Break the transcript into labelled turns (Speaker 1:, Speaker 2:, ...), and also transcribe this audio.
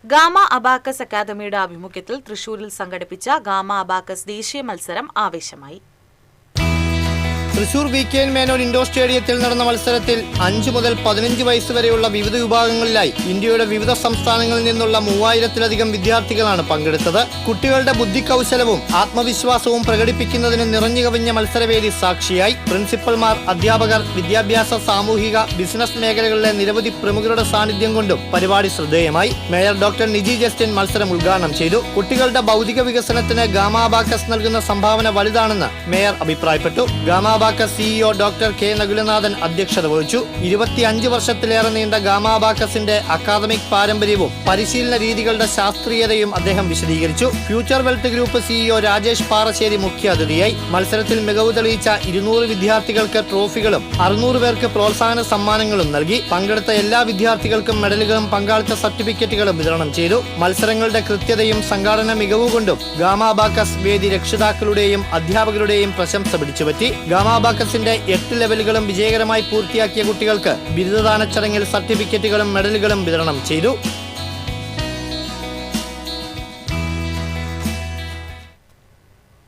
Speaker 1: Gamma abacus അക്കാദമിയുടെ ആഭിമുഖ്യത്തിൽ തൃശൂരിൽ സംഘടിപ്പിച്ച ഗാമ അബാക്കസ് ദേശീയ മത്സരം ആവേശമായി.
Speaker 2: തൃശൂർ വി.കെ.എൻ. മേനോൻ ഇൻഡോർ സ്റ്റേഡിയത്തിൽ നടന്ന മത്സരത്തിൽ 5 മുതൽ 15 വയസ്സ് വരെയുള്ള വിവിധ വിഭാഗങ്ങളിലായി ഇന്ത്യയുടെ വിവിധ സംസ്ഥാനങ്ങളിൽ നിന്നുള്ള 3000-ലധികം വിദ്യാർത്ഥികളാണ് പങ്കെടുത്തത്. കുട്ടികളുടെ ബുദ്ധികൗശലവും ആത്മവിശ്വാസവും പ്രകടിപ്പിക്കുന്നതിന് നിറഞ്ഞുകവിഞ്ഞ മത്സരവേദി സാക്ഷിയായി. പ്രിൻസിപ്പൽമാർ, അധ്യാപകർ, വിദ്യാഭ്യാസ, സാമൂഹിക, ബിസിനസ് മേഖലകളിലെ നിരവധി പ്രമുഖരുടെ സാന്നിധ്യം കൊണ്ടും പരിപാടി ശ്രദ്ധേയമായി. മേയർ ഡോക്ടർ നിജി ജസ്റ്റിൻ മത്സരം ഉദ്ഘാടനം ചെയ്തു. കുട്ടികളുടെ ഭൗതിക വികസനത്തിന് ഗാമ അബാക്കസ് നൽകുന്ന സംഭാവന വലുതാണെന്ന് മേയർ അഭിപ്രായപ്പെട്ടു. Gama abacus CEO doctor K Nakulanathan അധ്യക്ഷത വഹിച്ചു. 25 വർഷത്തിലേറെ നീണ്ട ഗാമ അബാക്കസിന്റെ അക്കാദമിക് പാരമ്പര്യവും പരിശീലന രീതികളുടെ ശാസ്ത്രീയതയും അദ്ദേഹം വിശദീകരിച്ചു. Future wealth group CEO Rajesh Parassery മുഖ്യാതിഥിയായി. മത്സരത്തിൽ മികവ് തെളിയിച്ച 200 വിദ്യാർത്ഥികൾക്ക് ട്രോഫികളും 600 പേർക്ക് പ്രോത്സാഹന സമ്മാനങ്ങളും നൽകി. പങ്കെടുത്ത എല്ലാ വിദ്യാർത്ഥികൾക്കും മെഡലുകളും പങ്കാളിത്ത സർട്ടിഫിക്കറ്റുകളും വിതരണം ചെയ്തു. മത്സരങ്ങളുടെ കൃത്യതയും സംഘാടന മികവുകൊണ്ടും ഗാമ അബാക്കസ് വേദി രക്ഷിതാക്കളുടെയും അധ്യാപകരുടെയും പ്രശംസ പിടിച്ചുപറ്റി. ഗാമ അബാക്കസിന്റെ 8 ലെവലുകളും വിജയകരമായി പൂർത്തിയാക്കിയ കുട്ടികൾക്ക് ബിരുദദാന ചടങ്ങിൽ സർട്ടിഫിക്കറ്റുകളും മെഡലുകളും വിതരണം ചെയ്തു.